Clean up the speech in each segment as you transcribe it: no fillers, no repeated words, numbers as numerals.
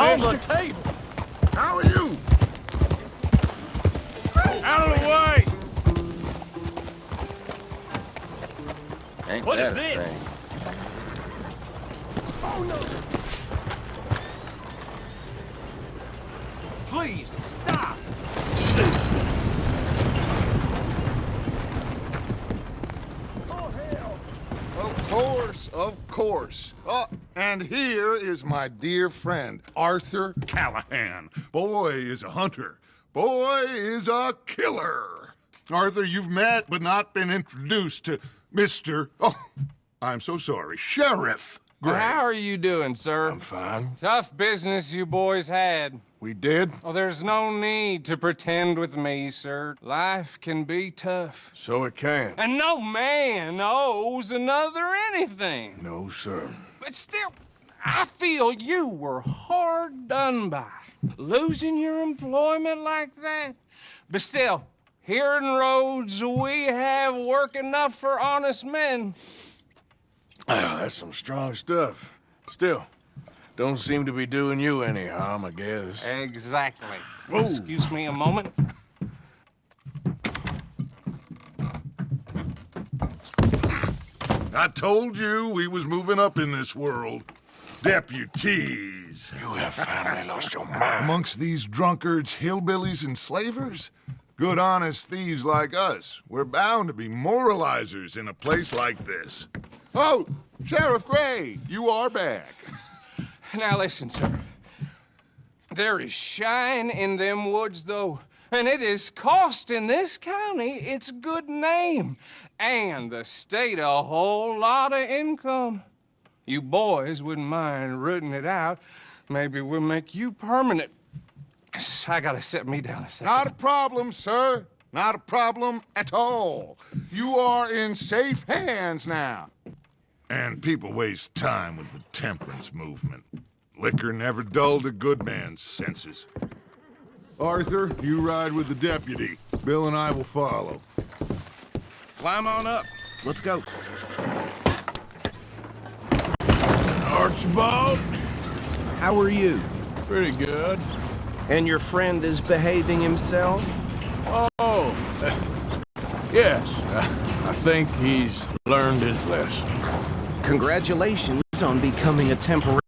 on the table. How are you? Out of the way! Ain't What is that a this? shame? Oh, no! Please, stop! Oh, hell! Of course, of course. Oh, and here is my dear friend, Arthur Callahan. Boy is a hunter. Boy is a killer. Arthur, you've met but not been introduced to Mr. Oh, I'm so sorry, Sheriff Gray. How are you doing, sir? I'm fine. Tough business you boys had. We did? Oh, there's no need to pretend with me, sir. Life can be tough. So it can. And no man owes another anything. No, sir. But still, I feel you were hard done by. Losing your employment like that. But still, here in Rhodes, we have work enough for honest men. Ah, that's some strong stuff. Still, don't seem to be doing you any harm, I guess. Exactly. Whoa. Excuse me a moment. I told you we was moving up in this world. Deputies. You have finally lost your mind. Amongst these drunkards, hillbillies, and slavers? Good honest thieves like us. We're bound to be moralizers in a place like this. Oh, Sheriff Gray, you are back. Now listen, sir. There is shine in them woods, though, and it is costing this county its good name and the state a whole lot of income. You boys wouldn't mind rooting it out. Maybe we'll make you permanent. I gotta sit me down a second. Not a problem, sir. Not a problem at all. You are in safe hands now. And people waste time with the temperance movement. Liquor never dulled a good man's senses. Arthur, you ride with the deputy. Bill and I will follow. Climb on up. Let's go. Archibald? How are you? Pretty good. And your friend is behaving himself? Oh, yes. I think he's learned his lesson. Congratulations on becoming a temporarily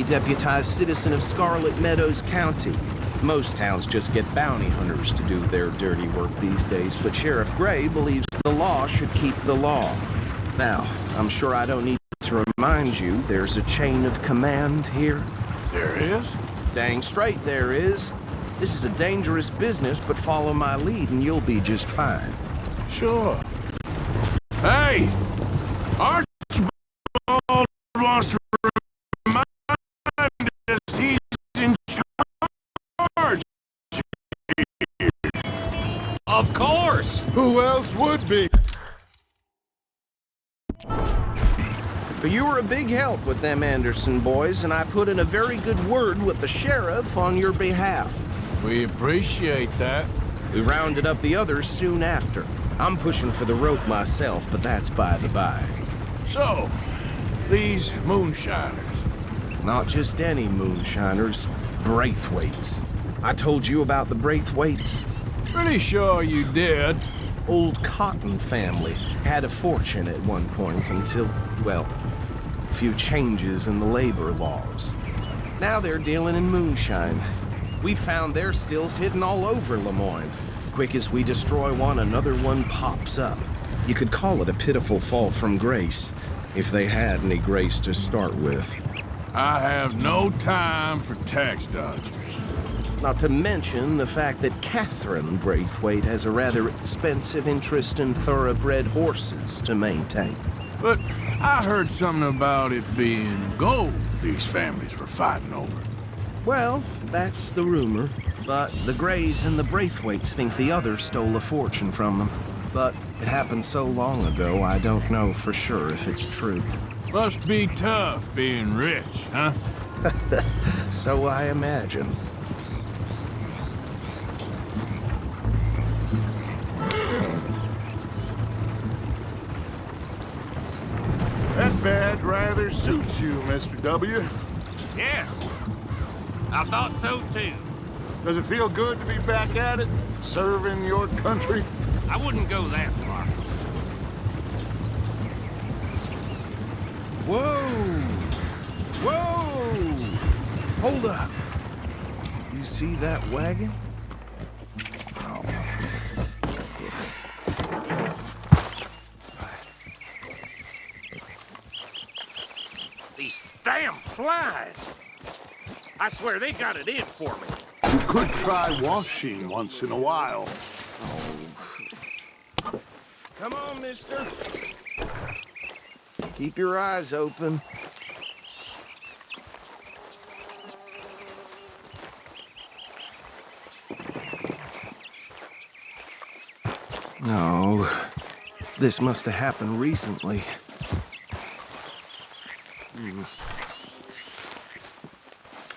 deputized citizen of Scarlet Meadows County. Most towns just get bounty hunters to do their dirty work these days, but Sheriff Gray believes the law should keep the law. Now, I'm sure I don't need to remind you there's a chain of command here. There is? Dang straight there is. This is a dangerous business, but follow my lead and you'll be just fine. Sure. Hey! Archibald wants to remind us he's in charge here. Of course! Who else would be? But you were a big help with them Anderson boys, and I put in a very good word with the sheriff on your behalf. We appreciate that. We rounded up the others soon after. I'm pushing for the rope myself, but that's by the by. So, these moonshiners. Not just any moonshiners, Braithwaites. I told you about the Braithwaites. Pretty sure you did. Old Cotton family had a fortune at one point until, well, a few changes in the labor laws. Now they're dealing in moonshine. We found their stills hidden all over Lemoyne. Quick as we destroy one, another one pops up. You could call it a pitiful fall from grace, if they had any grace to start with. I have no time for tax dodgers. Not to mention the fact that Catherine Braithwaite has a rather expensive interest in thoroughbred horses to maintain. But I heard something about it being gold these families were fighting over. Well, that's the rumor. But the Grays and the Braithwaites think the other stole a fortune from them. But it happened so long ago, I don't know for sure if it's true. Must be tough being rich, huh? So I imagine. That badge rather suits you, Mr. W. Yeah. I thought so too. Does it feel good to be back at it, serving your country? I wouldn't go that far. Whoa! Whoa! Hold up. You see that wagon? These damn flies! I swear they got it in for me. You could try washing once in a while. Come on, mister. Keep your eyes open. No, this must have happened recently.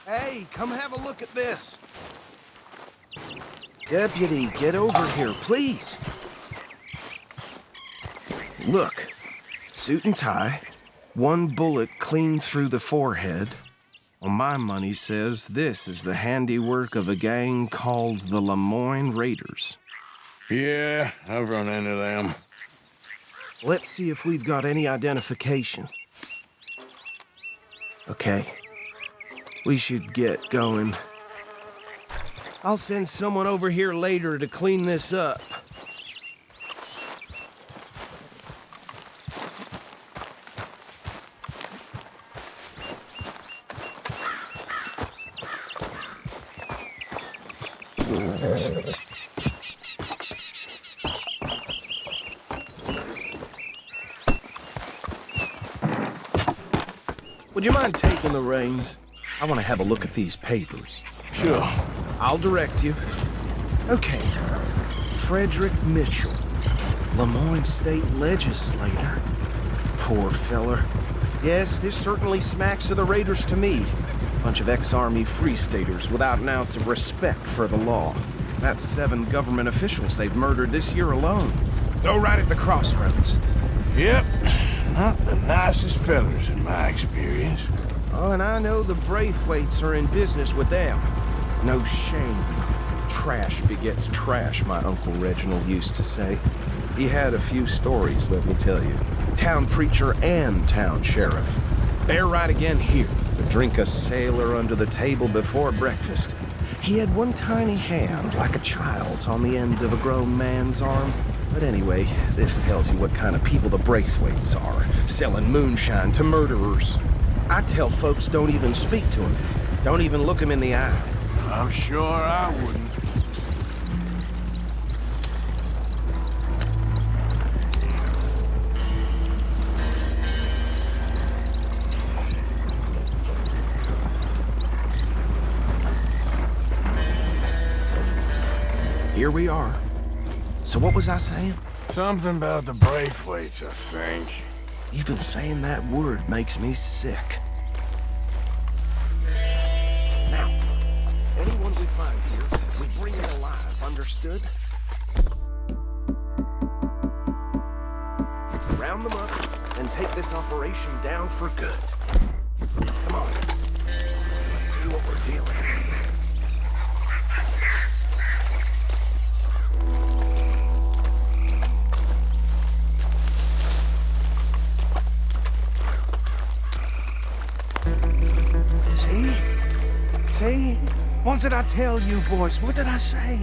Hey, come have a look at this. Deputy, get over here, please. Look, suit and tie, one bullet clean through the forehead. Well, my money says this is the handiwork of a gang called the Lemoyne Raiders. Yeah, I've run into them. Let's see if we've got any identification. Okay. We should get going. I'll send someone over here later to clean this up. Would you mind taking the reins? I want to have a look at these papers. Sure. I'll direct you. Okay. Frederick Mitchell, Lemoyne State Legislator. Poor feller. Yes, this certainly smacks of the Raiders to me. Bunch of ex-Army Free Staters without an ounce of respect for the law. That's 7 government officials they've murdered this year alone. Go right at the crossroads. Yep. Not the nicest fellers in my experience. Oh, and I know the Braithwaites are in business with them. No shame. Trash begets trash, my Uncle Reginald used to say. He had a few stories, let me tell you. Town preacher and town sheriff. They're right again here. To drink a sailor under the table before breakfast. He had one tiny hand, like a child's, on the end of a grown man's arm. But anyway, this tells you what kind of people the Braithwaites are. Selling moonshine to murderers. I tell folks don't even speak to him. Don't even look him in the eye. I'm sure I wouldn't. Here we are. So what was I saying? Something about the Braithwaites, I think. Even saying that word makes me sick. Now, anyone we find here, we bring him alive, understood? Round them up and take this operation down for good. Come on. Let's see what we're dealing with. See? What did I tell you, boys? What did I say?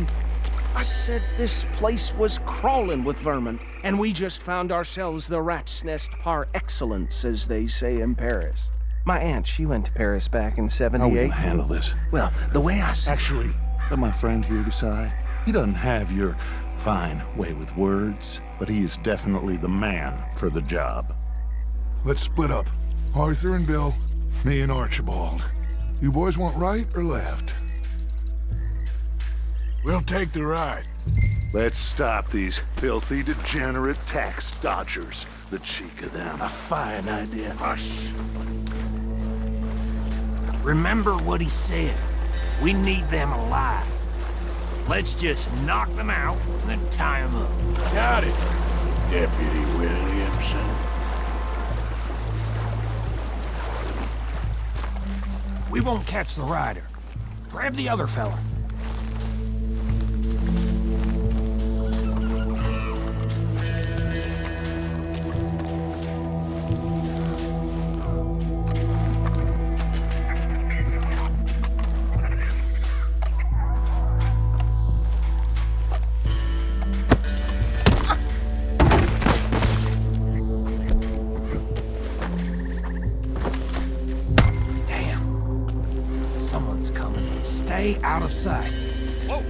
I said this place was crawling with vermin, and we just found ourselves the rat's nest par excellence, as they say in Paris. My aunt, she went to Paris back in '78. How will you handle this? Well, the way I see... Actually, let my friend here decide. He doesn't have your fine way with words, but he is definitely the man for the job. Let's split up. Arthur and Bill, me and Archibald. You boys want right or left? We'll take the right. Let's stop these filthy, degenerate tax dodgers. The cheek of them. A fine idea. Hush. Remember what he said. We need them alive. Let's just knock them out and then tie them up. Got it, Deputy Williamson. We won't catch the rider. Grab the other fella. Stay out of sight. Whoa!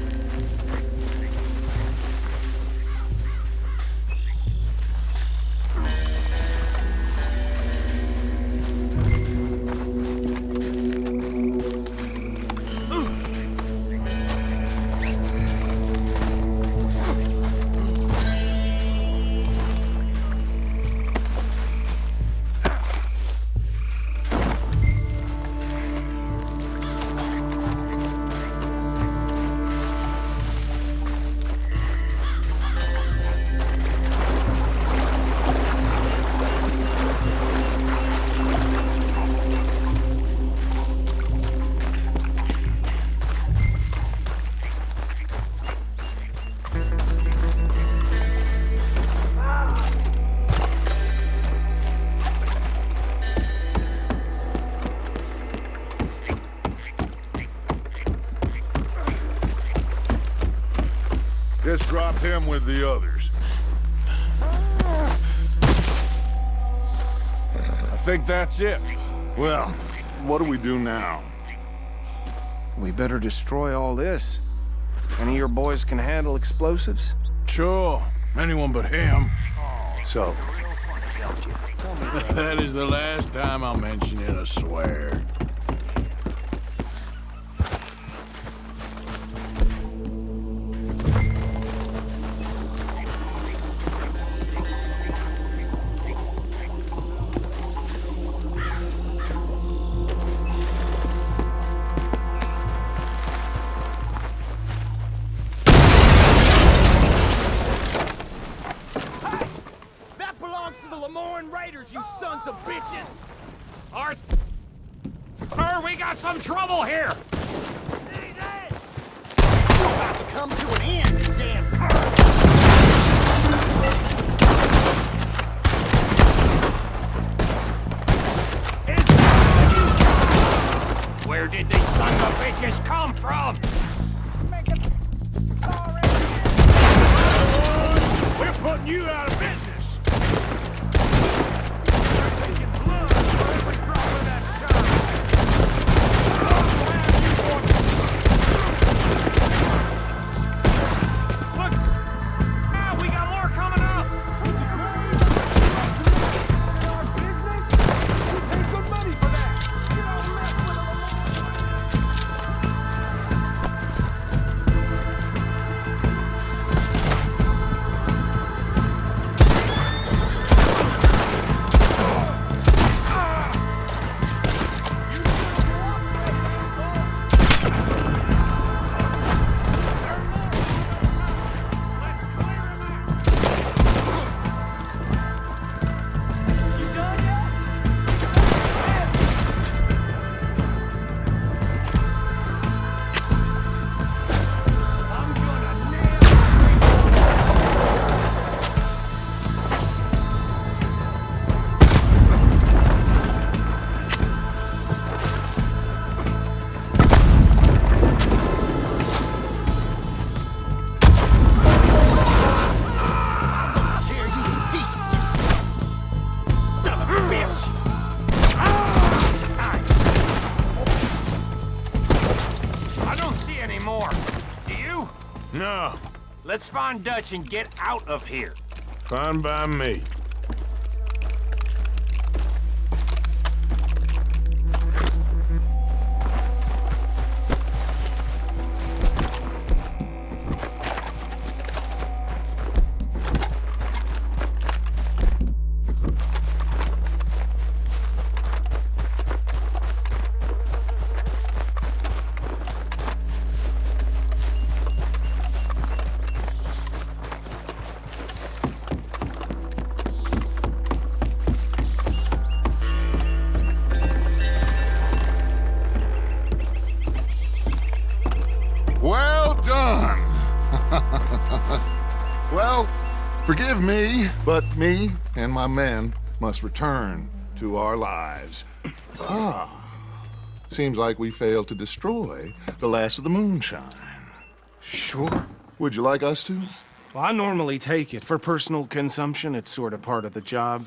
Just drop him with the others. I think that's it. Well, what do we do now? We better destroy all this. Any of your boys can handle explosives? Sure. Anyone but him. So, That is the last time I'll mention it, I swear. You sons of bitches! Arthur, we got some trouble here! You're about to come to an end, you damn perv! Where did these sons of bitches come from? We're putting you out of business. No, Let's find Dutch and get out of here. fine by me. Forgive me, but me and my men must return to our lives. Seems like we failed to destroy the last of the moonshine. Sure. Would you like us to? Well, I normally take it. For personal consumption, it's sort of part of the job.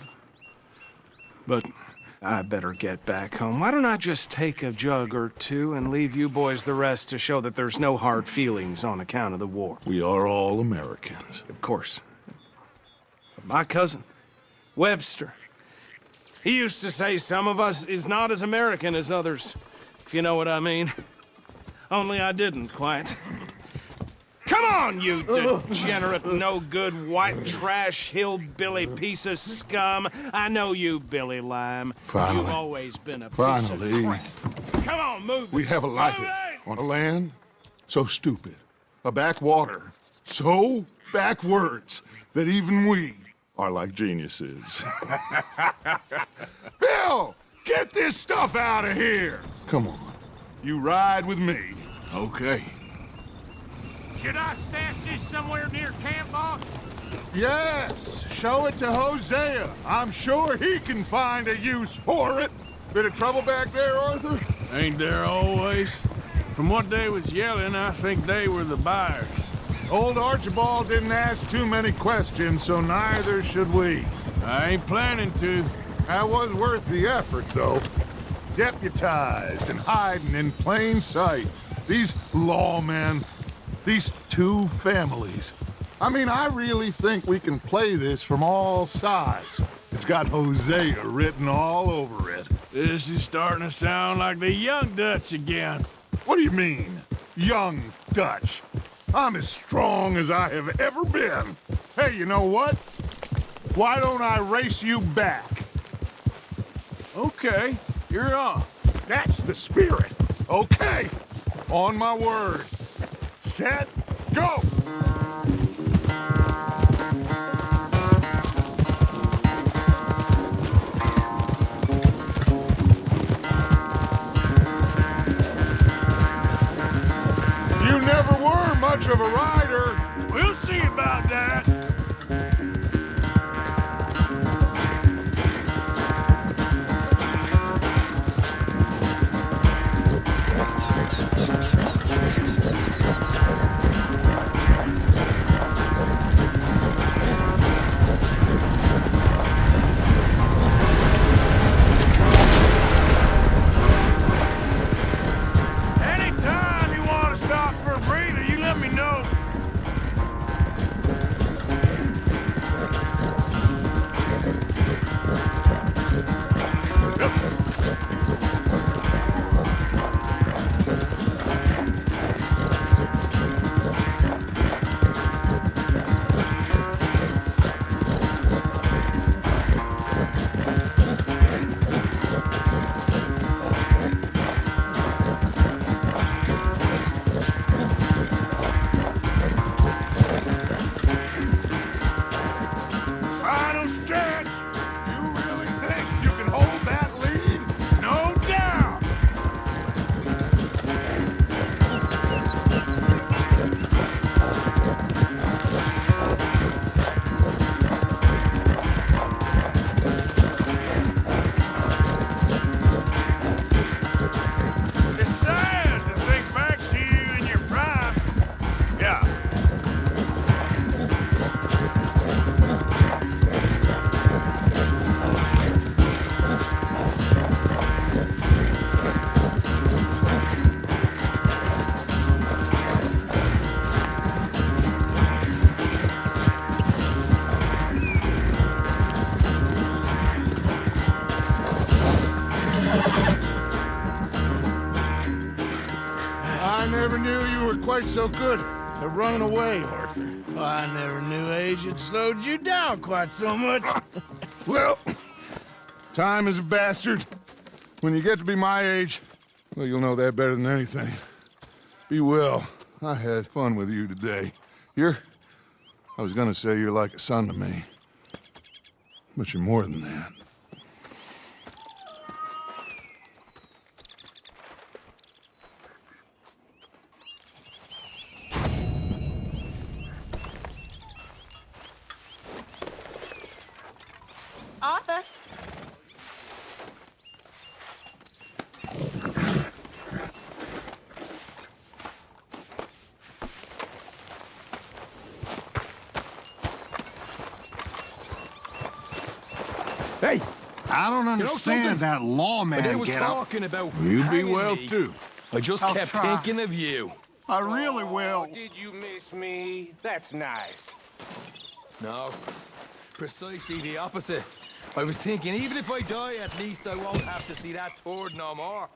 But I better get back home. Why don't I just take a jug or two and leave you boys the rest to show that there's no hard feelings on account of the war? We are all Americans. Of course. But my cousin, Webster, he used to say some of us is not as American as others, if you know what I mean. Only I didn't quite. Come on, you degenerate, no-good, white trash, hillbilly piece of scum. I know you, Billy Lime. Finally. You've always been a piece Finally. of crap. Come on, move We it. have a life Move it! on a land so stupid, a backwater so backwards that even we are like geniuses. Bill, get this stuff out of here! Come on, you ride with me. Okay. Should I stash this somewhere near camp, boss? Yes, show it to Hosea. I'm sure he can find a use for it. Bit of trouble back there, Arthur? Ain't there always? From what they was yelling, I think they were the buyers. Old Archibald didn't ask too many questions, so neither should we. I ain't planning to. That was worth the effort, though. Deputized and hiding in plain sight. These lawmen, these two families. I mean, I really think we can play this from all sides. It's got Hosea written all over it. This is starting to sound like the Young Dutch again. What do you mean, young Dutch? I'm as strong as I have ever been. Hey, you know what? Why don't I race you back? Okay, you're on. That's the spirit. Okay, on my word. Set, go! You never were much of a rider. We'll see about that. Anytime you want to stop for a breather, you let me know. Final stretch. You really think you can hold that lead? No doubt. It's sad to think back to you in your prime. Yeah. I never knew you were quite so good at running away, Arthur. I never knew age had slowed you down quite so much. Well, time is a bastard. When you get to be my age, well, you'll know that better than anything. Be well. I had fun with you today. I was gonna say you're like a son to me. But you're more than that. I don't understand that lawman I was get up. talking about You be hanging well, me. too. I just I'll kept try. thinking of you. I really will. Did you miss me? That's nice. No, precisely the opposite. I was thinking, even if I die, at least I won't have to see that turd no more.